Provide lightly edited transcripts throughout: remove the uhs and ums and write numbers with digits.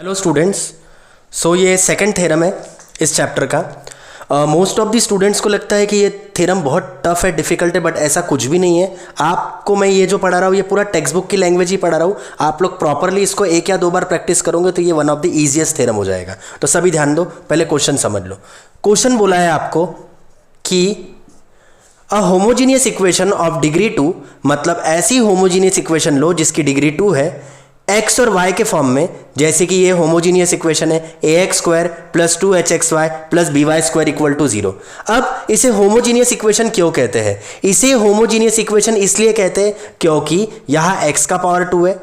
Hello students. सो ये second theorem है इस चैप्टर का। मोस्ट ऑफ द स्टूडेंट्स को लगता है कि ये थ्योरम बहुत टफ है, डिफिकल्ट है, बट ऐसा कुछ भी नहीं है। आपको मैं ये जो पढ़ा रहा हूँ ये पूरा टेक्स्ट बुक की लैंग्वेज ही पढ़ा रहा हूँ। आप लोग प्रॉपरली इसको एक या दो बार प्रैक्टिस करोगे तो ये one of the easiest theorem हो जाएगा। तो सभी ध्यान दो, पहले क्वेश्चन समझ लो। क्वेश्चन बोला है आपको कि a homogeneous equation of degree 2, मतलब ऐसी होमोजीनियस इक्वेशन लो जिसकी डिग्री 2 है, एक्स और वाई के फॉर्म में। जैसे कि ये होमोजीनियस इक्वेशन है a x square plus 2hxy plus by square equal to 0। अब इसे होमोजीनियस इक्वेशन क्यों कहते हैं? इसे होमोजीनियस इक्वेशन इसलिए कहते हैं क्योंकि यहाँ x का पावर 2 है,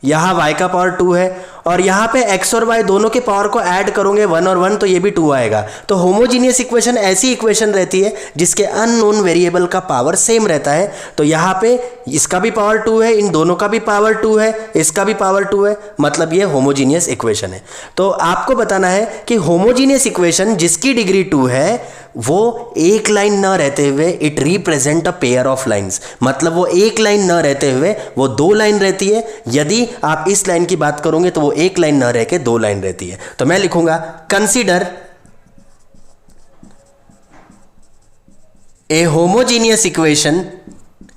यहाँ y का पावर 2 है, और यहाँ पे x और y दोनों के पावर को ऐड करोगे 1 और 1 तो ये भी 2 आएगा। तो होमोजीनियस इक्वेशन ऐसी इक्वेशन रहती है जिसके अननोन वेरिएबल का पावर सेम रहता है। तो यहाँ पे इसका भी पावर 2 है, इन दोनों का भी पावर 2 है, इसका भी पावर 2 है, मतलब ये होमोजीनियस इक्वेशन है। तो आपको बताना है कि होमोजीनियस इक्वेशन जिसकी डिग्री 2 है वो एक लाइन न रहते हुए it represent a pair of lines, मतलब वो एक लाइन न रहते हुए वो दो लाइन रहती है। यदि आप इस लाइन की बात करोगे तो वो एक लाइन न रह के दो लाइन रहती है। तो मैं लिखूंगा consider a homogeneous equation,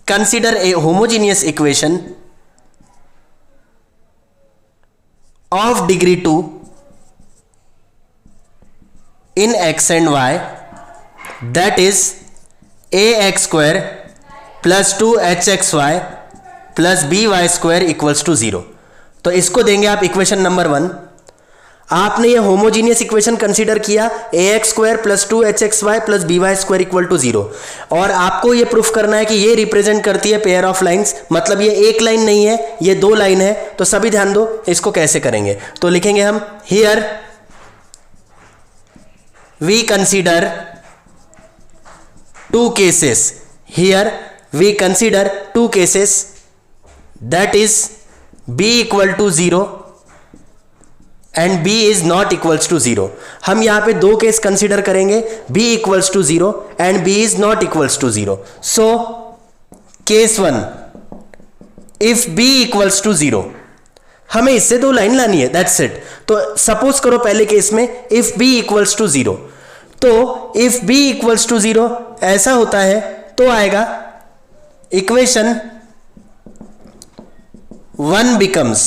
consider a homogeneous equation of degree 2 in x and y, that is ax square plus 2hxy plus by square equals to 0। तो इसको देंगे आप इक्वेशन नंबर 1। आपने ये होमोजीनियस इक्वेशन कंसीडर किया ax square plus 2hxy plus by square equal to 0, और आपको ये प्रूफ करना है कि ये रिप्रेजेंट करती है पेयर ऑफ लाइंस, मतलब ये एक लाइन नहीं है, ये दो लाइन है। तो सभी ध्यान दो, इसको कैसे करेंगे? तो लिखेंगे हम here we consider two cases, here we consider two cases, that is b equal to 0 and b is not equals to 0। हम यहाँ पे दो केस कंसीडर करेंगे, b equals to 0 and b is not equals to 0। so case 1, if b equals to 0, हमें इससे दो line लानी है, दैट्स इट। तो सपोज करो पहले केस में इफ b इक्वल्स टू 0, तो इफ b इक्वल्स टू 0 ऐसा होता है तो आएगा इक्वेशन 1 बिकम्स,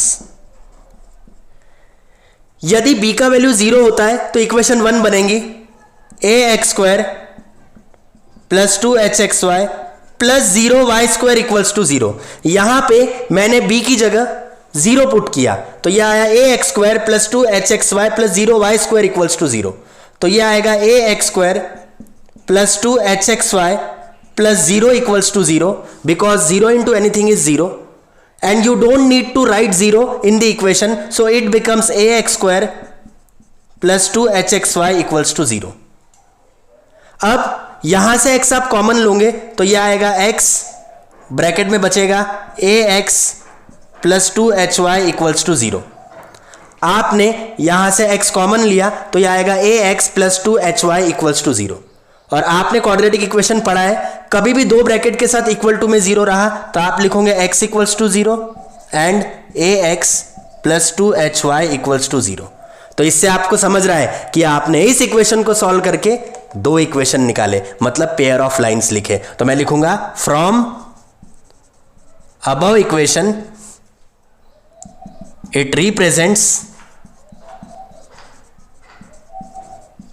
यदि b का वैल्यू 0 होता है तो इक्वेशन 1 बनेगी ax square plus 2hxy plus 0y square equals to 0। यहां पे मैंने b की जगह 0 पुट किया तो यह आया ax square plus 2hxy plus 0y square equals to 0। तो यह आएगा ax square plus 2hxy plus 0 equals to 0, because 0 into anything is 0 and you don't need to write 0 in the equation, so it becomes ax square plus 2hxy equals to 0। अब यहां से x आप common लोगे तो यह आएगा x, bracket में बचेगा ax plus 2hy equals to 0। आपने यहां से x कॉमन लिया तो यह आएगा ax plus 2hy equals to 0। और आपने क्वाड्रेटिक इक्वेशन पढ़ा है, कभी भी दो ब्रैकेट के साथ इक्वल टू में 0 रहा तो आप लिखोगे x equals to 0 and ax plus 2hy equals to 0। तो इससे आपको समझ रहा है कि आपने इस इक्वेशन को सॉल्व करके दो इक्वेशन निकाले, मतलब पेयर ऑफ लाइंस लिखे। तो मैं लिखूंगा from above equation it represents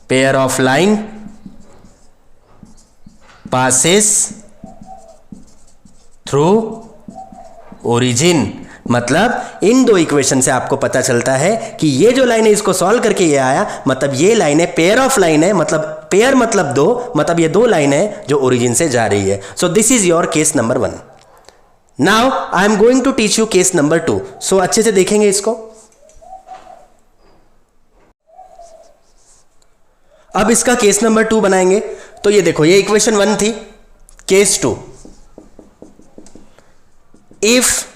pair of line passes through origin। मतलब इन दो इक्वेशन से आपको पता चलता है कि ये जो लाइन है इसको सॉल्व करके ये आया, मतलब ये लाइन है पेयर ऑफ लाइन है, मतलब पेयर मतलब दो, मतलब ये दो लाइन है जो ओरिजिन से जा रही है। So this is your case number 1। Now I am going to teach you case number 2। So अच्छे से देखेंगे इसको। अब इसका केस नंबर 2 बनाएंगे। तो ये देखो, ये इक्वेशन 1 थी, case 2, if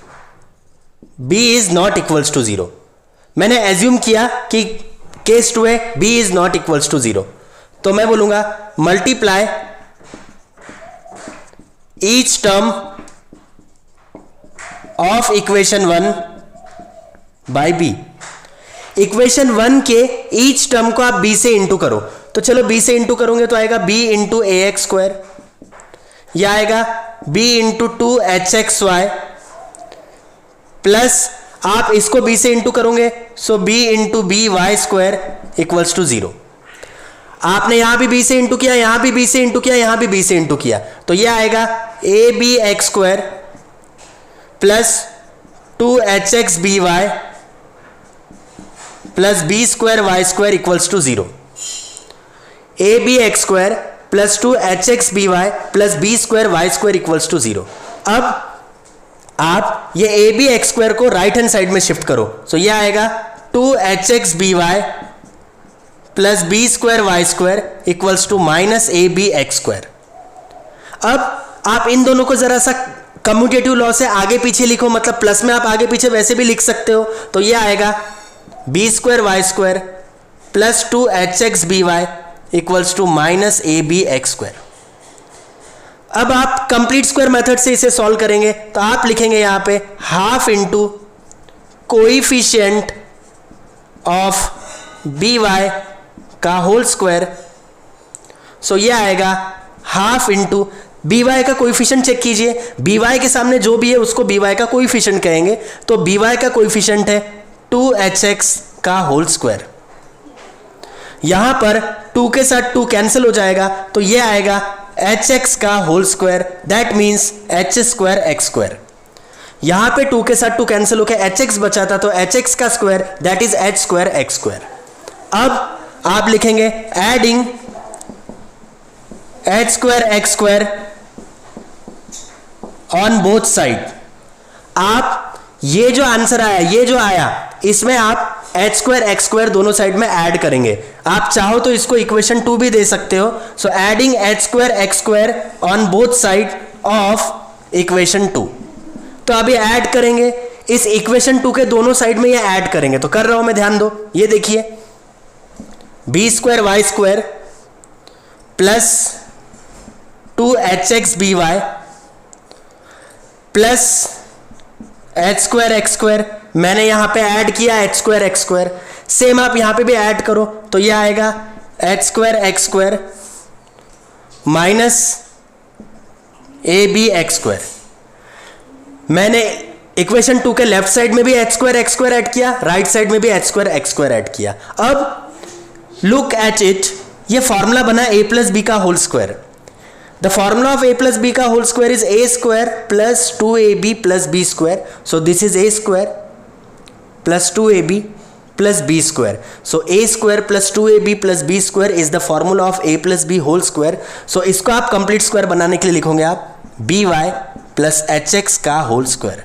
b is not equals to 0। मैंने एज्यूम किया कि केस 2 है, b is not equals to 0, तो मैं बोलूंगा multiply each term of equation 1 by B. Equation 1 के ईच टर्म को आप b से इंटू करो, तो चलो b से इंटू करोगे तो आएगा b इंटू ए एक्स स्क्वायर, यह आएगा b इंटू 2hxy प्लस आप इसको b से इंटू करोगे so b into B Y square equals to 0। आपने यहां भी b से इंटू किया, यहां भी b से इंटू किया, यहां भी b से इंटू किया, तो यह आएगा A B x square plus 2hxby plus B square Y square equals to 0। A B x square plus 2hxby plus B square Y square equals to 0। अब आप ये ए बी एक्स स्क्वायर को right hand side में shift करो, so ये आएगा 2hxby plus B square Y square equals to minus A B x square. अब आप इन दोनों को जरा सा कम्यूटेटिव लॉ से आगे पीछे लिखो, मतलब प्लस में आप आगे पीछे वैसे भी लिख सकते हो, तो ये आएगा B square Y square plus 2hxby equals to minus A B x square. अब आप कंप्लीट स्क्वायर मेथड से इसे सॉल्व करेंगे, तो आप लिखेंगे यहां पे half into coefficient of B Y का होल स्क्वायर, सो ये आएगा हाफ इंटू बी वाई का कोइफिशिएंट चेक कीजिए, बी वाई के सामने जो भी है उसको बी वाई का कोइफिशिएंट कहेंगे, तो बी वाई का कोइफिशिएंट है 2hx का होल स्क्वायर। यहां पर 2 के साथ 2 कैंसिल हो जाएगा, तो ये आएगा hx का whole square, that means h square x square. यहां पे 2 के साथ 2 कैंसिल होकर hx बचा था, तो hx का square that is h square x square. अब आप लिखेंगे adding h square x square on both side. आप ये जो आंसर आया, ये जो आया, इसमें आप h स्क्वायर एक्स स्क्वायर दोनों साइड में ऐड करेंगे। आप चाहो तो इसको इक्वेशन 2 भी दे सकते हो, so adding h square x square on both side of equation 2। तो अभी ऐड करेंगे, इस इक्वेशन 2 के दोनों साइड में ये ऐड करेंगे, तो कर रहा हूं मैं, ध्यान दो। ये देखिए B square Y square plus 2hxby plus h square x square, मैंने यहां पे ऐड किया h square x square, same आप यहां पे भी ऐड करो, तो ये आएगा h square x square minus A B x square. मैंने इक्वेशन 2 के लेफ्ट साइड में भी h square x square add किया, राइट साइड में भी h square x square add किया। अब लुक एट इट, ये फॉर्मूला बना a प्लस बी का whole square. The formula of a plus b का whole square is a square plus 2ab plus b square, so this is a square plus 2ab plus b square, so a square plus 2ab plus b square is the formula of a plus b whole square. So इसको आप complete square बनाने के लिए लिखोगे आप by plus hx का whole square.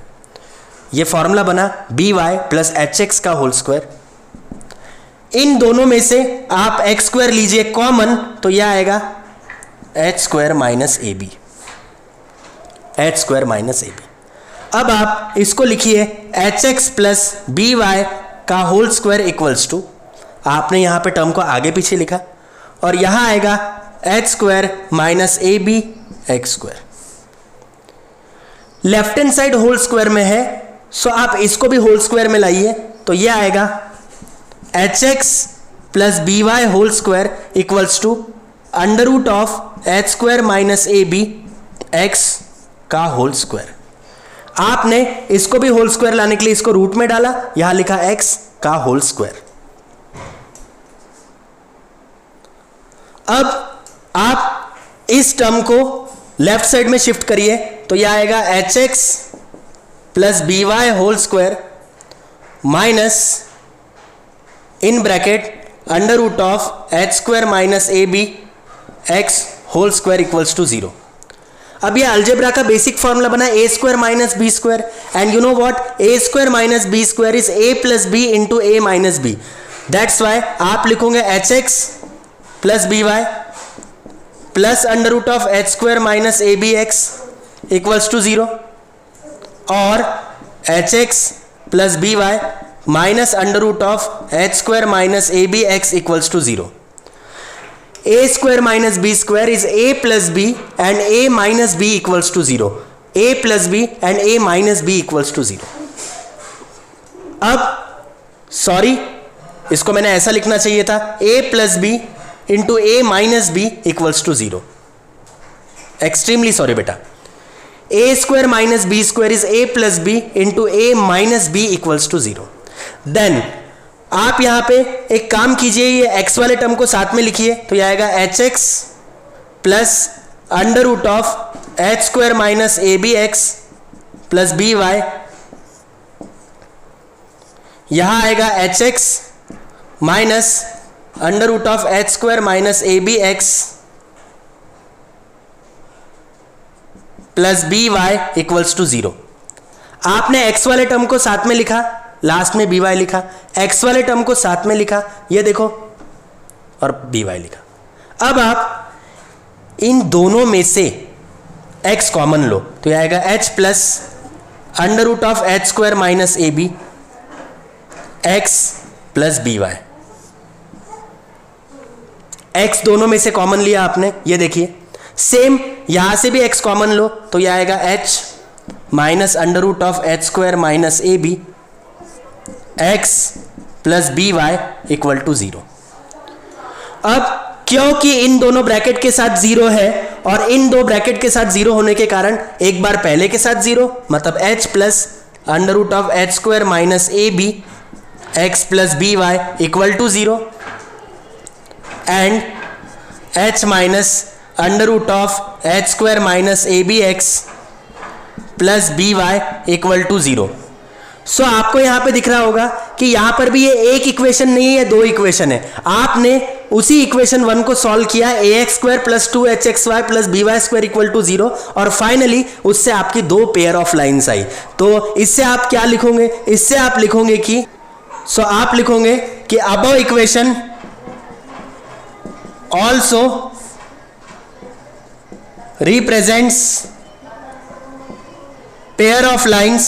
ये formula बना by प्लस hx का होल स्क्वायर। इन दोनों में से आप x स्क्वायर लीजिए कॉमन, तो यह आएगा h स्क्वायर माइनस ए बी, एच स्क्वायर माइनस ए बी। अब आप इसको लिखिए hx प्लस बी वाई का होल स्क्वायर इक्वल्स टू, आपने यहां पे टर्म को आगे पीछे लिखा, और यहां आएगा h square minus A B x square. Left hand side whole square में है, सो आप इसको भी होल स्क्वायर में लाइए, तो यह आएगा hx plus B Y whole square equals to under root of h square minus A B X का होल स्क्वायर। आपने इसको भी होल स्क्वायर लाने के लिए इसको रूट में डाला, यहां लिखा x का होल स्क्वायर। अब आप इस टर्म को लेफ्ट साइड में शिफ्ट करिए, तो यह आएगा hx plus B Y whole square minus in bracket under root of h square minus A B X whole square equals to 0। अब ये अलजेब्रा का बेसिक फॉर्मूला बना a square minus B square, and you know what, a square minus B square is a plus B into A minus B. That's why आप लिखोगे hx plus B Y plus under root of h square minus A B X equals to 0, और hx plus B Y minus under root of h square minus A B X equals to 0। a square minus B square is a plus B and a minus B equals to 0, a plus B and a minus B equals to 0। अब sorry, इसको मैंने ऐसा लिखना चाहिए था, a plus B into A minus B equals to 0। Extremely sorry बेटा, a square minus B square is a plus B into A minus B equals to 0। Then आप यहां पे एक काम कीजिए, ये x वाले टर्म को साथ में लिखिए, तो यह आएगा H X plus under root of H square minus A B X plus B Y. यहां आएगा H X minus under root of H square minus A B X plus B Y equals to 0। आपने x वाले term को साथ में लिखा, last में B Y लिखा, x वाले टर्म को साथ में लिखा, ये देखो, और बी वाई लिखा। अब आप इन दोनों में से x कॉमन लो, तो यह आएगा h plus under root of H square minus A B X plus B Y. x दोनों में से कॉमन लिया आपने, ये देखिए। सेम यहां से भी x कॉमन लो, तो यह आएगा h minus under root of H square minus A B X plus B Y equal to 0। अब क्योंकि इन दोनों ब्रैकेट के साथ 0 है और इन दो ब्रैकेट के साथ 0 होने के कारण एक बार पहले के साथ 0, मतलब h plus under root of H square minus A B X plus B Y equal to 0 and h minus under root of H square minus A B X plus B Y equal to 0। So आपको यहां पे दिख रहा होगा कि यहां पर भी ये एक इक्वेशन नहीं है, दो इक्वेशन है। आपने उसी इक्वेशन 1 को सॉल्व किया, a x square plus 2hxy plus B Y square equal to 0, और फाइनली उससे आपकी दो पेयर ऑफ लाइन्स आई। तो इससे आप क्या लिखोगे, इससे आप लिखोगे कि आप लिखोगे कि above equation also represents pair of lines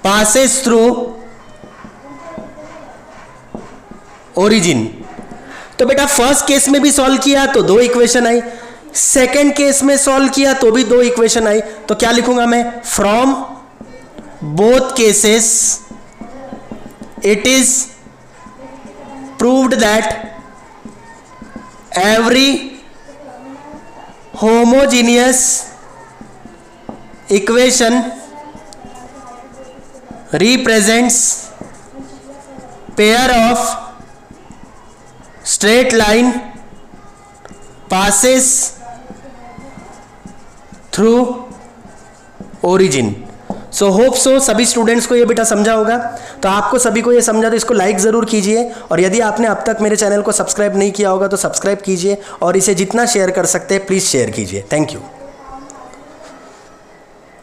passes through origin। तो बेटा फर्स्ट केस में भी सॉल्व किया तो दो इक्वेशन आई, सेकेंड केस में सॉल्व किया तो भी दो इक्वेशन आई। तो क्या लिखूंगा मैं, from both cases it is proved that every homogeneous equation represents pair of straight line passes through origin। So hope so सभी स्टूडेंट्स को ये बेटा समझा होगा। तो आपको सभी को ये समझा तो इसको लाइक ज़रूर कीजिए, और यदि आपने अब तक मेरे चैनल को सब्सक्राइब नहीं किया होगा तो सब्सक्राइब कीजिए, और इसे जितना शेयर कर सकते हैं प्लीज़ शेयर कीजिए। Thank you.